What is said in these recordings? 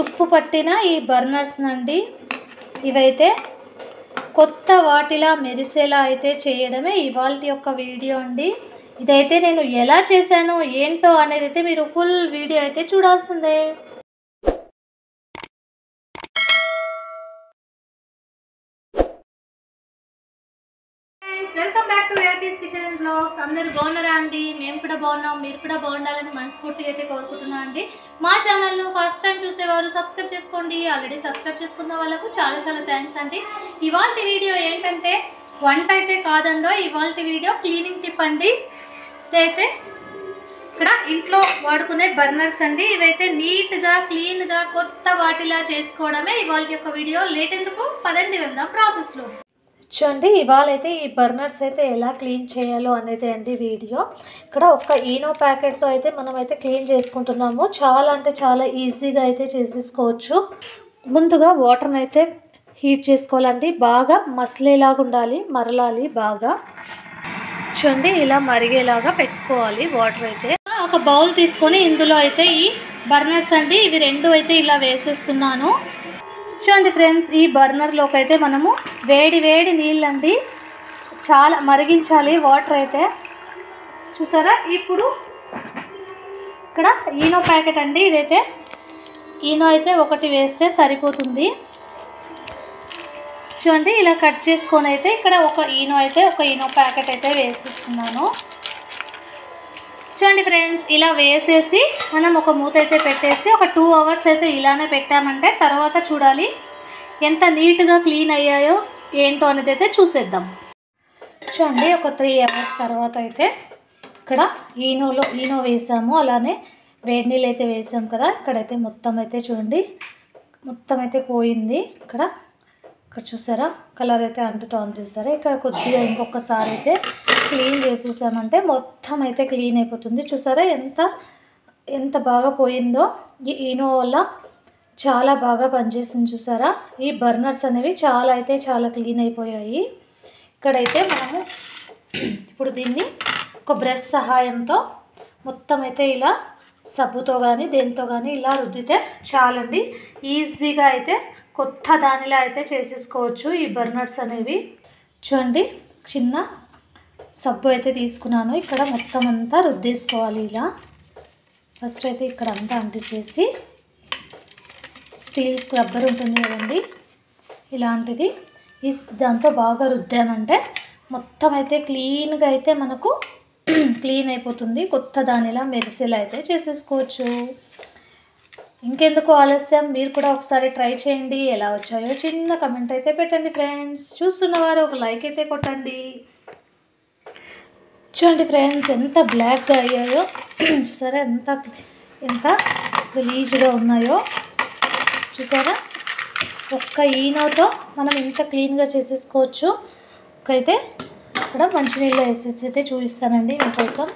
తుప్పు పట్టిన ఈ బర్నర్స్ నండి ఇవైతే కొత్త వాటిలా మెరిసేలా అయితే చేయడమే ఇవాల్టి యొక్క వీడియో అండి. ఇదైతే నేను ఎలా చేశానో ఏంటో అనేది అయితే మీరు ఫుల్ వీడియో అయితే చూడాల్సిందే. Welcome back to Revathi's kitchen and blogs. అందరూ బాగున్నారా అండి? మేము కూడా బాగున్నాం, మీరు కూడా బాగుండాలని మనస్ఫూర్తిగా అయితే కోరుకుంటున్నా అండి. మా ఛానల్ను ఫస్ట్ టైం చూసేవారు సబ్స్క్రైబ్ చేసుకోండి. ఆల్రెడీ సబ్స్క్రైబ్ చేసుకున్న వాళ్ళకు చాలా చాలా థ్యాంక్స్ అండి. ఇవాల్టి వీడియో ఏంటంటే వంట అయితే కాదండో, ఇవాల్టి వీడియో క్లీనింగ్ టిప్ అండి. ఇదైతే ఇక్కడ ఇంట్లో వాడుకునే బర్నర్స్ అండి. ఇవైతే నీట్గా క్లీన్గా కొత్త వాటిలా చేసుకోవడమే ఇవాల్టి యొక్క వీడియో. లేట్ ఎందుకు, పదండి వెళ్దాం ప్రాసెస్లో. చూడండి, ఇవాళ అయితే ఈ బర్నర్స్ అయితే ఎలా క్లీన్ చేయాలో అనేది అండి వీడియో. ఇక్కడ ఒక ఈనో ప్యాకెట్తో అయితే మనం అయితే క్లీన్ చేసుకుంటున్నాము. చాలా అంటే చాలా ఈజీగా అయితే చేసేసుకోవచ్చు. ముందుగా వాటర్ని అయితే హీట్ చేసుకోవాలండి. బాగా మసలేలాగా ఉండాలి, మరలాలి బాగా. చూడండి, ఇలా మరిగేలాగా పెట్టుకోవాలి వాటర్ అయితే. ఒక బౌల్ తీసుకొని ఇందులో అయితే ఈ బర్నర్స్ అండి ఇవి రెండు అయితే ఇలా వేసేస్తున్నాను. చూడండి ఫ్రెండ్స్, ఈ బర్నర్లోకి అయితే మనము వేడి వేడి నీళ్ళండి చాలా మరిగించాలి వాటర్ అయితే. చూసారా, ఇప్పుడు ఇక్కడ ఈనో ప్యాకెట్ అండి. ఇదైతే ఈనో అయితే ఒకటి వేస్తే సరిపోతుంది. చూడండి, ఇలా కట్ చేసుకొని అయితే ఇక్కడ ఒక ఈనో ప్యాకెట్ అయితే వేసేస్తున్నాను. చూడండి ఫ్రెండ్స్, ఇలా వేసేసి మనం ఒక మూత అయితే పెట్టేసి ఒక 2 అవర్స్ అయితే ఇలానే పెట్టామంటే తర్వాత చూడాలి ఎంత నీట్గా క్లీన్ అయ్యాయో ఏంటో అనేది అయితే చూసేద్దాం. చూడండి, ఒక 3 అవర్స్ తర్వాత అయితే ఇక్కడ ఈనో వేసాము. అలానే వేడి నీళ్ళు అయితే వేసాము కదా. ఇక్కడైతే మొత్తం అయితే చూడండి మొత్తం అయితే పోయింది. ఇక్కడ చూసారా కలర్ అయితే అంటుతోంది చూసారా. ఇక్కడ కొద్దిగా ఇంకొకసారి అయితే క్లీన్ చేసేసామంటే మొత్తం అయితే క్లీన్ అయిపోతుంది. చూసారా ఎంత బాగా పోయిందో. ఈ ఈనో వల్ల చాలా బాగా పనిచేసింది చూసారా. ఈ బర్నర్స్ అనేవి చాలా క్లీన్ అయిపోయాయి. ఇక్కడైతే మనము ఇప్పుడు దీన్ని ఒక బ్రష్ సహాయంతో మొత్తం అయితే ఇలా సబ్బుతో కానీ దేంతో కానీ ఇలా రుద్దితే చాలండి. ఈజీగా అయితే కొత్త దానిలా అయితే చేసేసుకోవచ్చు ఈ బర్నర్స్ అనేవి. చూడండి, చిన్న సబ్బు అయితే తీసుకున్నాను. ఇక్కడ మొత్తం అంతా రుద్దేసుకోవాలి ఇలా. ఫస్ట్ అయితే ఇక్కడ అంతా అంటించేసి స్టీల్ స్క్రబ్బర్ ఉంటుంది కదండి, ఇలాంటిది దాంతో బాగా రుద్దామంటే మొత్తం అయితే క్లీన్గా అయితే మనకు క్లీన్ అయిపోతుంది. కొత్త దానిలా మెరిసేలా అయితే చేసేసుకోవచ్చు. ఇంకెందుకు ఆలస్యం, మీరు కూడా ఒకసారి ట్రై చేయండి. ఎలా వచ్చాయో చిన్న కమెంట్ అయితే పెట్టండి ఫ్రెండ్స్. చూస్తున్నవారు ఒక లైక్ అయితే కొట్టండి. చూడండి ఫ్రెండ్స్, ఎంత బ్లాక్గా అయ్యాయో చూసారా, ఎంత గలీజ్గా ఉన్నాయో చూసారా. ఒక్క ఈనోతో మనం ఎంత క్లీన్గా చేసేసుకోవచ్చు. అయితే ఇక్కడ మంచినీళ్ళు వేసేసి అయితే చూపిస్తానండి మీకోసం.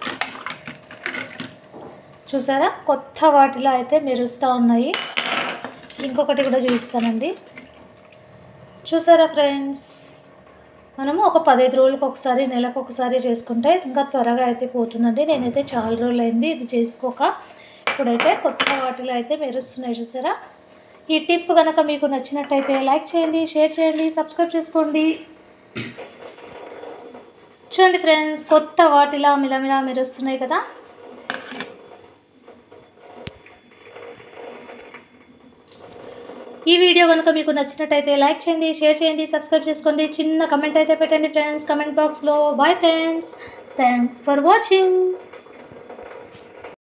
చూసారా, కొత్త వాటిలో అయితే మెరుస్తూ ఉన్నాయి. ఇంకొకటి కూడా చూపిస్తానండి. చూసారా ఫ్రెండ్స్, మనము ఒక 15 రోజులకు ఒకసారి, నెలకు ఒకసారి చేసుకుంటే ఇంకా త్వరగా అయితే పోతుందండి. నేనైతే చాలా రోజులు అయింది ఇది చేసుకోక. ఇప్పుడైతే కొత్త వాటిలో అయితే మెరుస్తున్నాయి చూసారా. ఈ టిప్ కనుక మీకు నచ్చినట్టయితే లైక్ చేయండి, షేర్ చేయండి, సబ్స్క్రైబ్ చేసుకోండి. చూడండి ఫ్రెండ్స్, కొత్త వాటిలా మిలమిలా మెరుస్తున్నాయి కదా. ఈ వీడియో కనుక మీకు నచ్చినట్టయితే లైక్ చేయండి, షేర్ చేయండి, సబ్స్క్రైబ్ చేసుకోండి. చిన్న కమెంట్ అయితే పెట్టండి ఫ్రెండ్స్ కమెంట్ బాక్స్లో. Bye friends, thanks for watching.